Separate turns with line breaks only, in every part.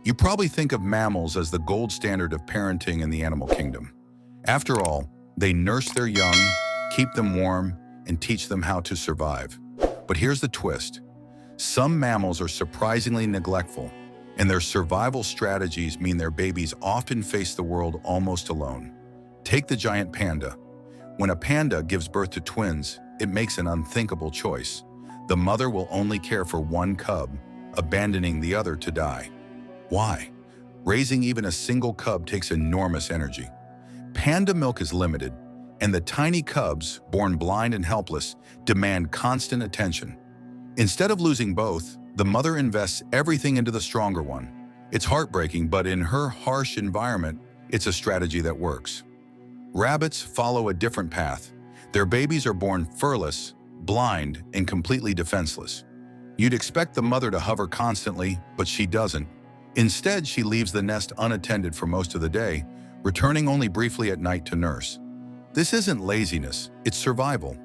You probably think of mammals as the gold standard of parenting in the animal kingdom. After all, they nurse their young, keep them warm, and teach them how to survive. But here's the twist. Some mammals are surprisingly neglectful, and their survival strategies mean their babies often face the world almost alone. Take the giant panda. When a panda gives birth to twins, it makes an unthinkable choice. The mother will only care for one cub, abandoning the other to die. Why? Raising even a single cub takes enormous energy. Panda milk is limited, and the tiny cubs, born blind and helpless, demand constant attention. Instead of losing both, the mother invests everything into the stronger one. It's heartbreaking, but in her harsh environment, it's a strategy that works. Rabbits follow a different path. Their babies are born furless, blind, and completely defenseless. You'd expect the mother to hover constantly, but she doesn't. Instead, she leaves the nest unattended for most of the day, returning only briefly at night to nurse. This isn't laziness, it's survival.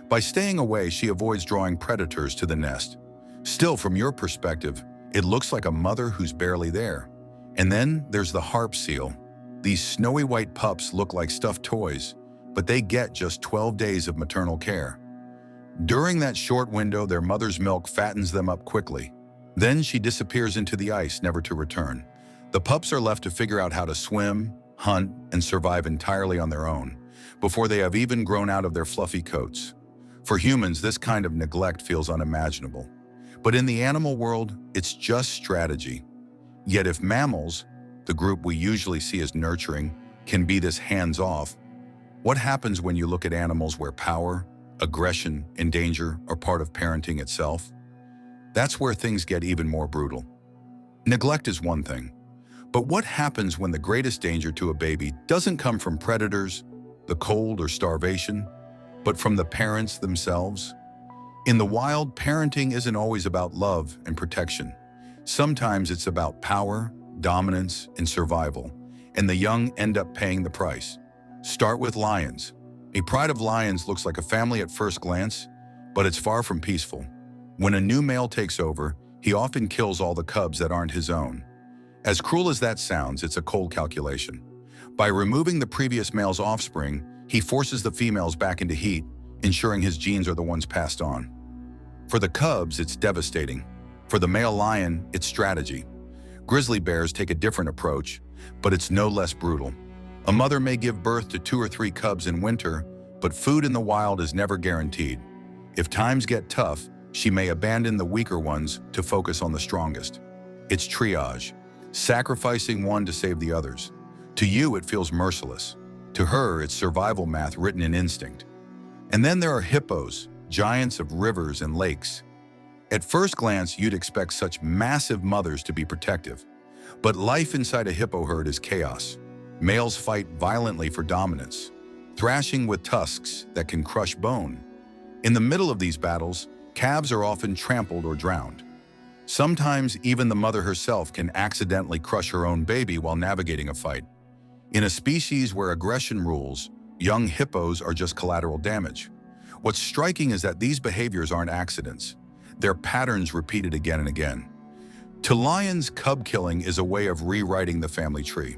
By staying away, she avoids drawing predators to the nest. Still, from your perspective, it looks like a mother who's barely there. And then there's the harp seal. These snowy white pups look like stuffed toys, but they get just 12 days of maternal care. During that short window, their mother's milk fattens them up quickly. Then she disappears into the ice, never to return. The pups are left to figure out how to swim, hunt, and survive entirely on their own, before they have even grown out of their fluffy coats. For humans, this kind of neglect feels unimaginable. But in the animal world, it's just strategy. Yet if mammals, the group we usually see as nurturing, can be this hands-off, what happens when you look at animals where power, aggression, and danger are part of parenting itself? That's where things get even more brutal. Neglect is one thing, but what happens when the greatest danger to a baby doesn't come from predators, the cold, or starvation, but from the parents themselves? In the wild, parenting isn't always about love and protection. Sometimes it's about power, dominance, and survival, and the young end up paying the price. Start with lions. A pride of lions looks like a family at first glance, but it's far from peaceful. When a new male takes over, he often kills all the cubs that aren't his own. As cruel as that sounds, it's a cold calculation. By removing the previous male's offspring, he forces the females back into heat, ensuring his genes are the ones passed on. For the cubs, it's devastating. For the male lion, it's strategy. Grizzly bears take a different approach, but it's no less brutal. A mother may give birth to 2 or 3 cubs in winter, but food in the wild is never guaranteed. If times get tough, she may abandon the weaker ones to focus on the strongest. It's triage, sacrificing one to save the others. To you, it feels merciless. To her, it's survival math written in instinct. And then there are hippos, giants of rivers and lakes. At first glance, you'd expect such massive mothers to be protective. But life inside a hippo herd is chaos. Males fight violently for dominance, thrashing with tusks that can crush bone. In the middle of these battles, calves are often trampled or drowned. Sometimes even the mother herself can accidentally crush her own baby while navigating a fight. In a species where aggression rules, young hippos are just collateral damage. What's striking is that these behaviors aren't accidents. They're patterns repeated again and again. To lions, cub killing is a way of rewriting the family tree.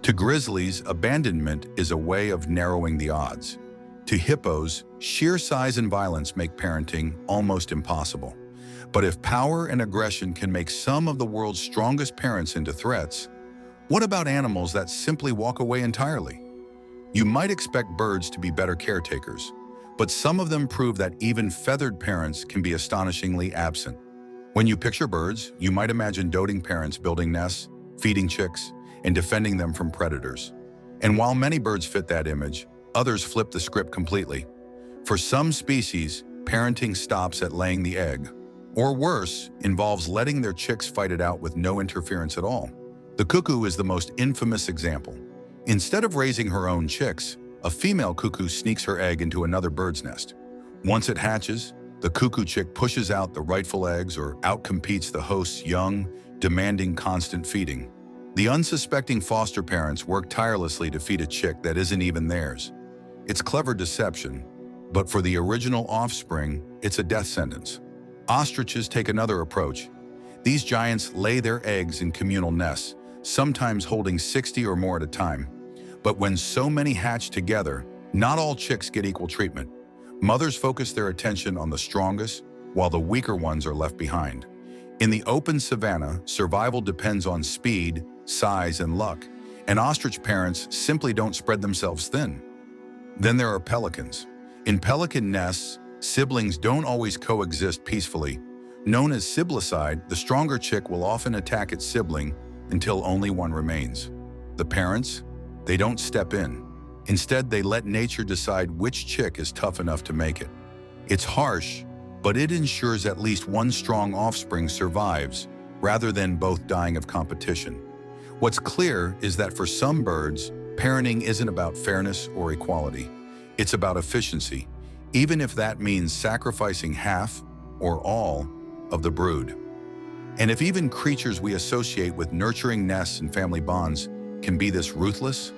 To grizzlies, abandonment is a way of narrowing the odds. To hippos, sheer size and violence make parenting almost impossible. But if power and aggression can make some of the world's strongest parents into threats, what about animals that simply walk away entirely? You might expect birds to be better caretakers, but some of them prove that even feathered parents can be astonishingly absent. When you picture birds, you might imagine doting parents building nests, feeding chicks, and defending them from predators. And while many birds fit that image, others flip the script completely. For some species, parenting stops at laying the egg, or worse, involves letting their chicks fight it out with no interference at all. The cuckoo is the most infamous example. Instead of raising her own chicks, a female cuckoo sneaks her egg into another bird's nest. Once it hatches, the cuckoo chick pushes out the rightful eggs or outcompetes the host's young, demanding constant feeding. The unsuspecting foster parents work tirelessly to feed a chick that isn't even theirs. It's clever deception, but for the original offspring, it's a death sentence. Ostriches take another approach. These giants lay their eggs in communal nests, sometimes holding 60 or more at a time. But when so many hatch together, not all chicks get equal treatment. Mothers focus their attention on the strongest, while the weaker ones are left behind. In the open savanna, survival depends on speed, size, and luck, and ostrich parents simply don't spread themselves thin. Then there are pelicans. In pelican nests, siblings don't always coexist peacefully. Known as siblicide, the stronger chick will often attack its sibling until only one remains. The parents, they don't step in. Instead, they let nature decide which chick is tough enough to make it. It's harsh, but it ensures at least one strong offspring survives, rather than both dying of competition. What's clear is that for some birds, parenting isn't about fairness or equality. It's about efficiency, even if that means sacrificing half or all of the brood. And if even creatures we associate with nurturing nests and family bonds can be this ruthless,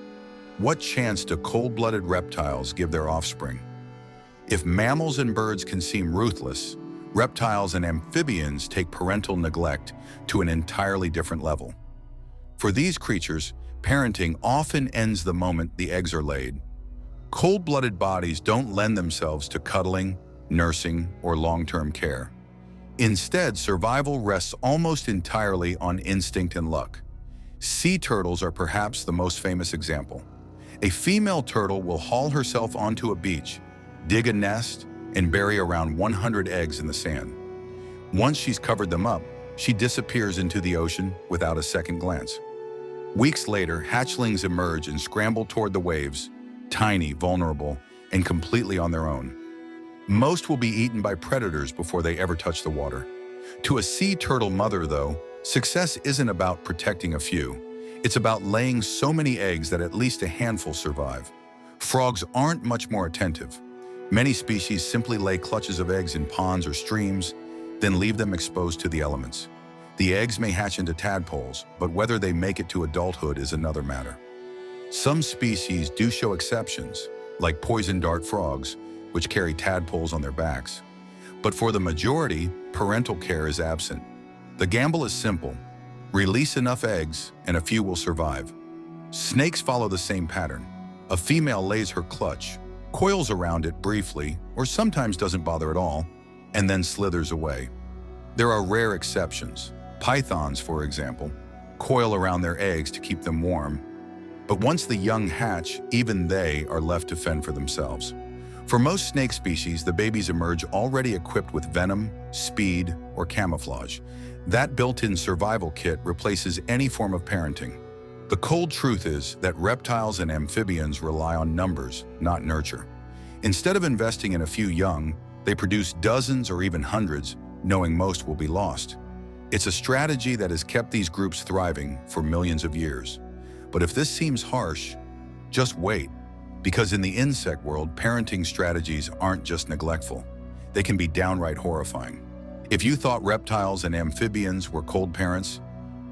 what chance do cold-blooded reptiles give their offspring? If mammals and birds can seem ruthless, reptiles and amphibians take parental neglect to an entirely different level. For these creatures, parenting often ends the moment the eggs are laid. Cold-blooded bodies don't lend themselves to cuddling, nursing, or long-term care. Instead, survival rests almost entirely on instinct and luck. Sea turtles are perhaps the most famous example. A female turtle will haul herself onto a beach, dig a nest, and bury around 100 eggs in the sand. Once she's covered them up, she disappears into the ocean without a second glance. Weeks later, hatchlings emerge and scramble toward the waves, tiny, vulnerable, and completely on their own. Most will be eaten by predators before they ever touch the water. To a sea turtle mother, though, success isn't about protecting a few. It's about laying so many eggs that at least a handful survive. Frogs aren't much more attentive. Many species simply lay clutches of eggs in ponds or streams, then leave them exposed to the elements. The eggs may hatch into tadpoles, but whether they make it to adulthood is another matter. Some species do show exceptions, like poison dart frogs, which carry tadpoles on their backs. But for the majority, parental care is absent. The gamble is simple. Release enough eggs, and a few will survive. Snakes follow the same pattern. A female lays her clutch, coils around it briefly, or sometimes doesn't bother at all, and then slithers away. There are rare exceptions. Pythons, for example, coil around their eggs to keep them warm. But once the young hatch, even they are left to fend for themselves. For most snake species, the babies emerge already equipped with venom, speed, or camouflage. That built-in survival kit replaces any form of parenting. The cold truth is that reptiles and amphibians rely on numbers, not nurture. Instead of investing in a few young, they produce dozens or even hundreds, knowing most will be lost. It's a strategy that has kept these groups thriving for millions of years. But if this seems harsh, just wait, because in the insect world, parenting strategies aren't just neglectful. They can be downright horrifying. If you thought reptiles and amphibians were cold parents,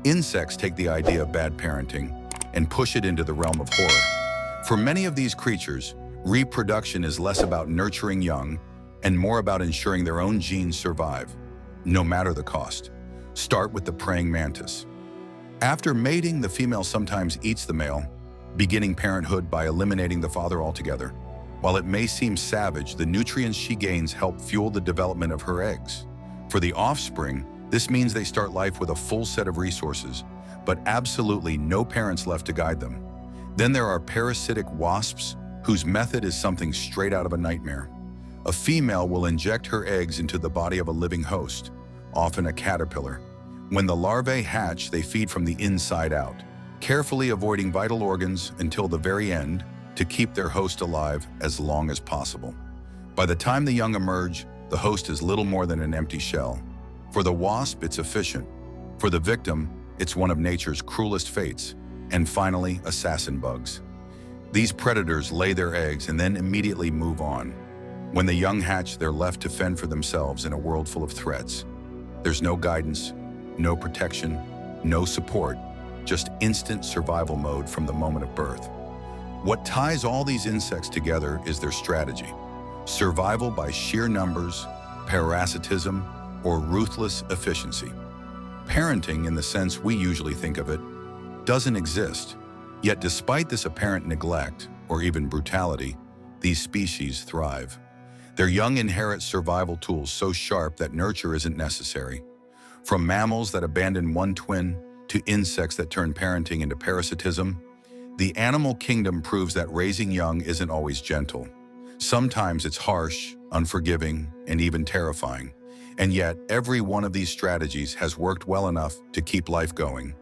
insects take the idea of bad parenting and push it into the realm of horror. For many of these creatures, reproduction is less about nurturing young and more about ensuring their own genes survive, no matter the cost. Start with the praying mantis. After mating, the female sometimes eats the male, beginning parenthood by eliminating the father altogether. While it may seem savage, the nutrients she gains help fuel the development of her eggs. For the offspring, this means they start life with a full set of resources, but absolutely no parents left to guide them. Then there are parasitic wasps, whose method is something straight out of a nightmare. A female will inject her eggs into the body of a living host, often a caterpillar. When the larvae hatch, they feed from the inside out, carefully avoiding vital organs until the very end to keep their host alive as long as possible. By the time the young emerge, the host is little more than an empty shell. For the wasp, it's efficient. For the victim, it's one of nature's cruelest fates. And finally, assassin bugs. These predators lay their eggs and then immediately move on. When the young hatch, they're left to fend for themselves in a world full of threats. There's no guidance, no protection, no support, just instant survival mode from the moment of birth. What ties all these insects together is their strategy. Survival by sheer numbers, parasitism, or ruthless efficiency. Parenting, in the sense we usually think of it, doesn't exist. Yet despite this apparent neglect, or even brutality, these species thrive. Their young inherit survival tools so sharp that nurture isn't necessary. From mammals that abandon one twin to insects that turn parenting into parasitism, the animal kingdom proves that raising young isn't always gentle. Sometimes it's harsh, unforgiving, and even terrifying. And yet, every one of these strategies has worked well enough to keep life going.